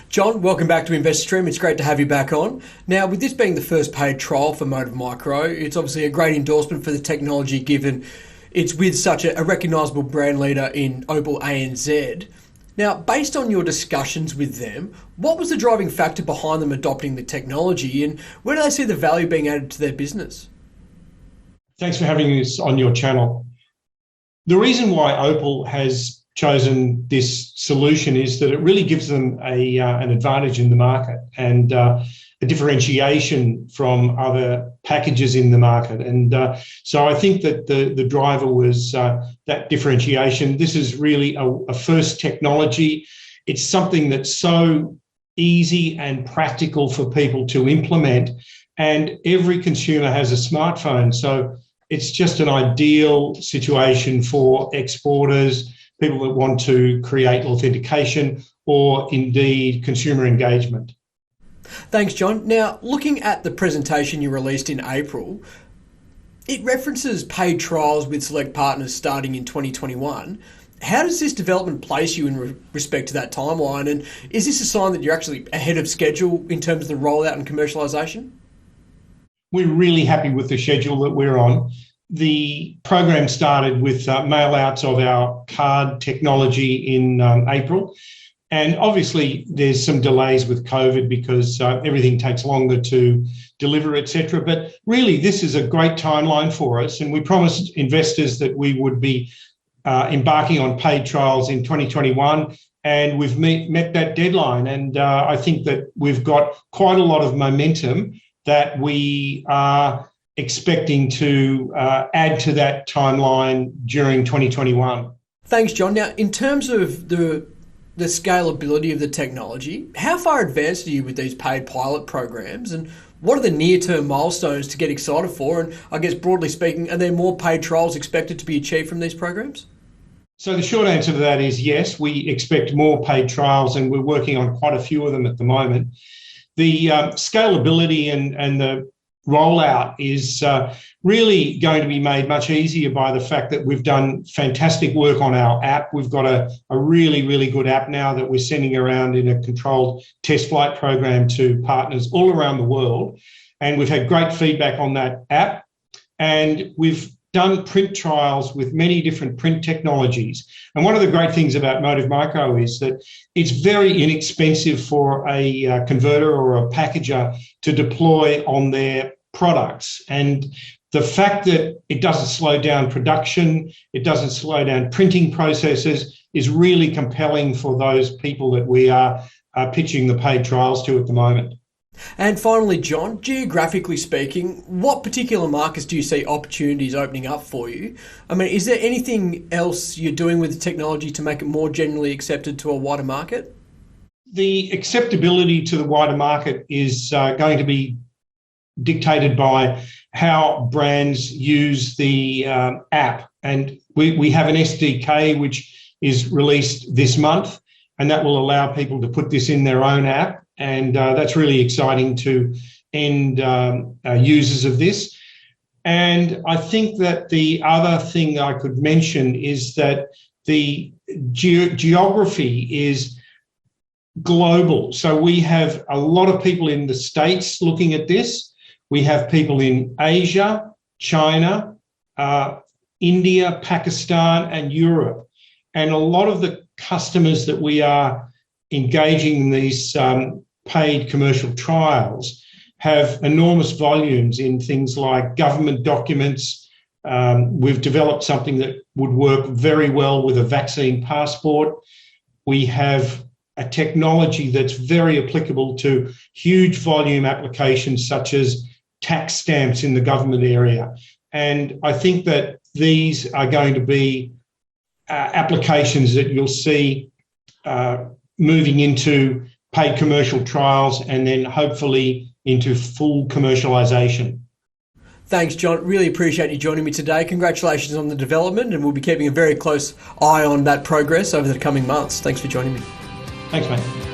John, welcome back to InvestorStream. It's great to have you back on. Now, with this being the first paid trial for Motive Micro, it's obviously a great endorsement for the technology given it's with such a recognisable brand leader in OpalANZ. Now, based on your discussions with them, what was the driving factor behind them adopting the technology, and where do they see the value being added to their business? Thanks for having us on your channel. The reason why Opal has chosen this solution is that it really gives them an advantage in the market and a differentiation from other packages in the market. And so I think that the driver was that differentiation. This is really a first technology. It's something that's so easy and practical for people to implement. And every consumer has a smartphone. So it's just an ideal situation for exporters, people that want to create authentication or indeed consumer engagement. Thanks, John. Now, looking at the presentation you released in April, it references paid trials with select partners starting in 2021. How does this development place you in respect to that timeline? And is this a sign that you're actually ahead of schedule in terms of the rollout and commercialisation? We're really happy with the schedule that we're on. The program started with mail-outs of our card technology in April. And obviously there's some delays with COVID because everything takes longer to deliver, etc. But really, this is a great timeline for us. And we promised investors that we would be embarking on paid trials in 2021. And we've met that deadline. And I think that we've got quite a lot of momentum that we are expecting to add to that timeline during 2021. Thanks, John. Now, in terms of the scalability of the technology, how far advanced are you with these paid pilot programs, and what are the near-term milestones to get excited for? And I guess broadly speaking, are there more paid trials expected to be achieved from these programs? So the short answer to that is yes, we expect more paid trials, and we're working on quite a few of them at the moment. The scalability and the rollout is really going to be made much easier by the fact that we've done fantastic work on our app. We've got a really, really good app now that we're sending around in a controlled test flight program to partners all around the world. And we've had great feedback on that app. And we've done print trials with many different print technologies. And one of the great things about Motive Micro is that it's very inexpensive for a converter or a packager to deploy on their products. And the fact that it doesn't slow down production, it doesn't slow down printing processes is really compelling for those people that we are pitching the paid trials to at the moment. And finally, John, geographically speaking, what particular markets do you see opportunities opening up for you? I mean, is there anything else you're doing with the technology to make it more generally accepted to a wider market? The acceptability to the wider market is going to be dictated by how brands use the app. And we have an SDK which is released this month, and that will allow people to put this in their own app. And that's really exciting to end users of this. And I think that the other thing I could mention is that the geography is global. So we have a lot of people in the States looking at this. We have people in Asia, China, India, Pakistan, and Europe. And a lot of the customers that we are engaging in these paid commercial trials have enormous volumes in things like government documents. We've developed something that would work very well with a vaccine passport. We have a technology that's very applicable to huge volume applications such as tax stamps in the government area. And I think that these are going to be applications that you'll see moving into paid commercial trials and then hopefully into full commercialisation. Thanks, John. Really appreciate you joining me today. Congratulations on the development, and we'll be keeping a very close eye on that progress over the coming months. Thanks for joining me. Thanks, mate.